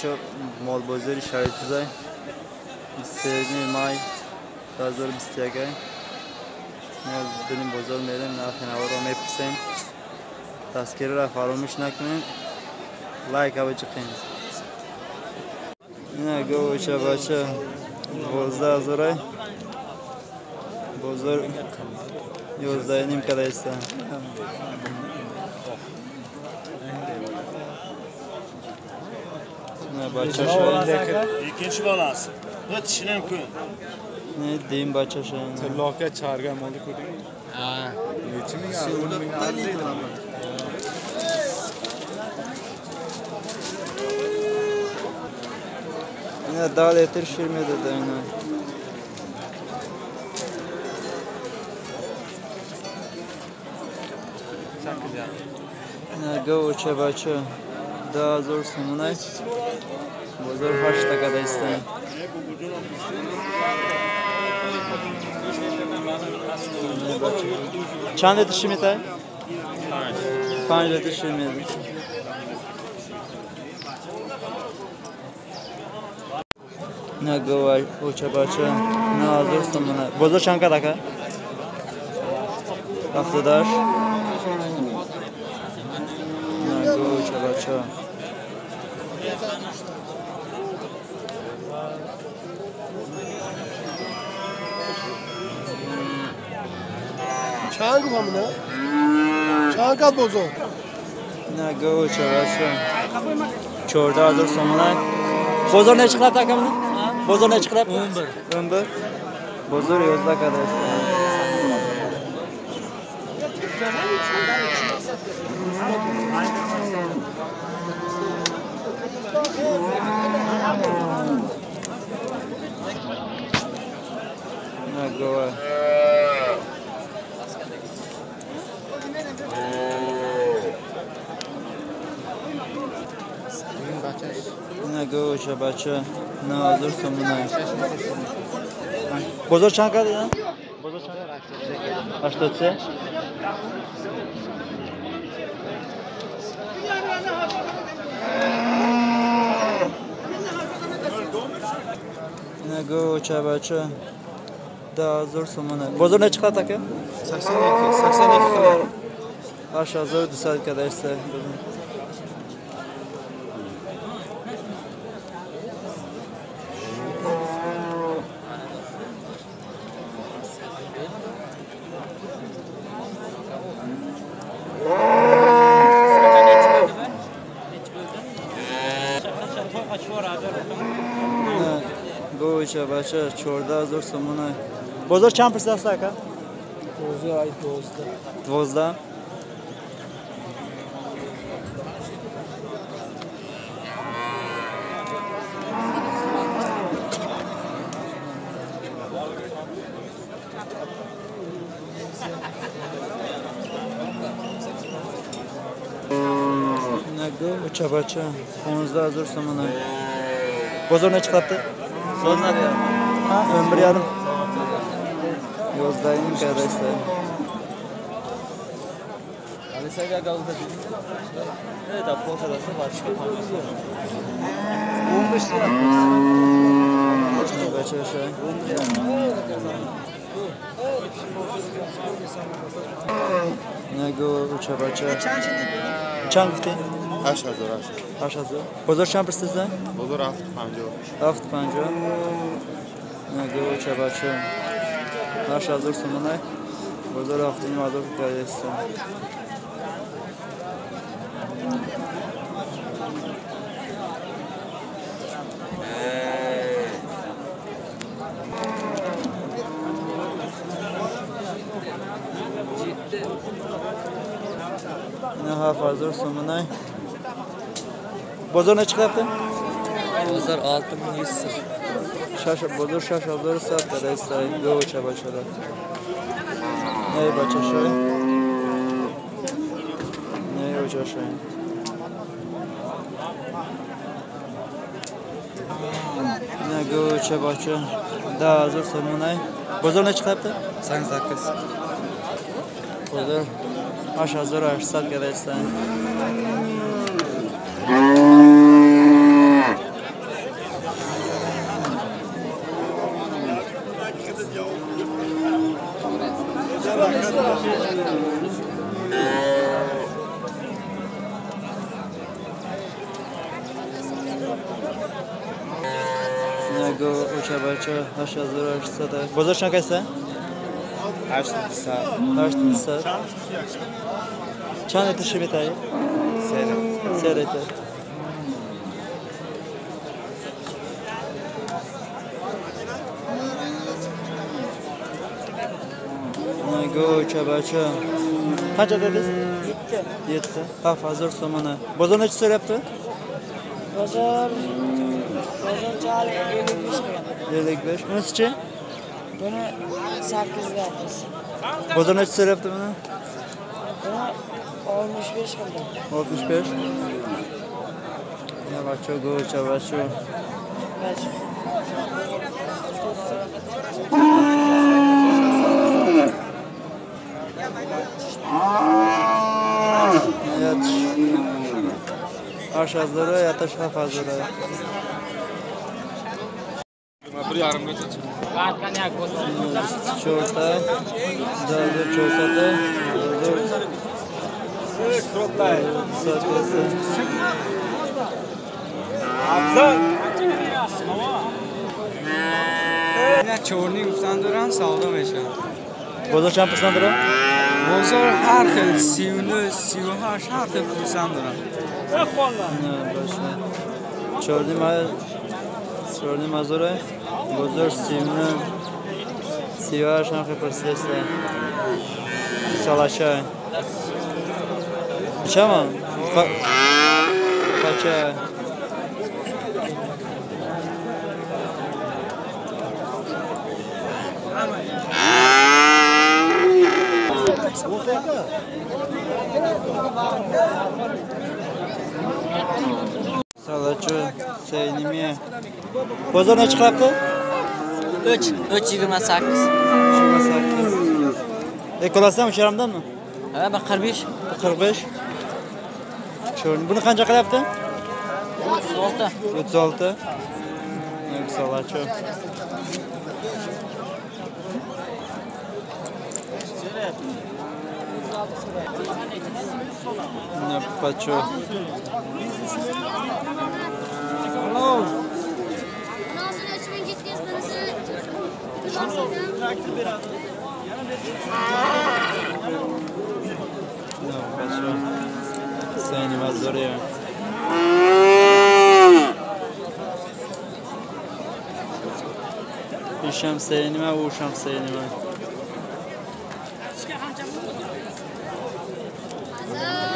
بچه مالبازاری شرایطی دای 23 مای 2021 نیاز بریم بازار میریم نرخ نوا رو میپرسیم تذکره را فراموش نکنیم لایک ها بچقیم نه گوشه بچه 12,000 بازار 11.5 کده است نه بچه شاید ikinci balans. Ne düşünün ki? نه دیم بچه شاید لاکه چارگه مالی کردی؟ چی میگه؟ نه دال اتر شیر میداده اینا نه گوچه بچه 10,000 سمونه بازار 8 کده است چند لیتر شیر میده؟ 5 لیتر شیر میده نه گوچه بچه 9,000 سمونه بازار چند کده که؟ 70 نه گوچه بچه چند گفتم نه؟ چند قد بزرگ؟ نه گوچه بچه 14,000 سمونه بازار نه چقدر تاکم نه؟ بازار نه چقدر؟ 11 بازار 11 کده است نه گوه نه گوشه بچه 9,000 سمونه بازار چند کرده؟ بازار چند کرده؟ 83 نه گوشه بچه 10,000 سمونه بازار نه چقدر تکه؟ 82 خیلی 8,200 کده است گوشه بچه 14,000 سمونه بازار چند پرسه است که؟ 12 نگو چه بچه 15,000 سمونه بازار نه چقدر؟ 12 ها امبر یارم 11 این کرده است Ali seviye kaldı da evet abi ortadası başka tanesi 15 lira بچه شای نگو چه بچه چند گفتی؟ 8,000 بازار چند پرسه است؟ بازار 750 نگو چه بچه 8,000 سمونه بازار 7,500 کرده است نه 7,000 سمونه بازار نه چقدر؟ Bozar 6.100 بازار 6,100 کرده است گو چه بچه را نه بچه شای نه بچه شای نه گو چه بچه 10,000 سمونه بازار نه چقدر؟ 88 بازار 8,800 کرده است Go o'sha barcha 8800. Bozor qanaqasi? 800. Çan eti şibetayı? Ser eti. Go çabaça. Kaça dediniz? 7. Ha hazır somana. Bozor ne söyleyaptı? Bozor çal 55 lira. 55. Bunun için? Bunu 8 lira yapıyoruz. Bozor ne söyleyaptı bunu? Bunu 65 lira. 65. Ya bacho go çabaça. Kaç? Yat. Aşağılara yataş hafazlara. Bir yarım geçe çık. Çorta. Daldır çorsata. Satkası. چورنی گفتن دارن سودا میشن Bozor çan pıslandır o? بازار هر خیلی 39 38 هر خیلی فروشن دارن Ne başka? Çordi mazora. Bozor simne. Sivar şanxı persesle. Salaşa. Çama? Kaça? Salaçı, seynimiye. Bozor ne çıkarttı? 3.28. 28. Ekolasam şaramdan mı? Ha bak 45. 45. Şöyle bunu kaça kadar yaptı? 36. 36. Ne salaçı. Ne paço. Nasıl açmayın gittiğiniz parası Ne paço. Seni mazor ya. İşam seynime, uşam seynime. hazır.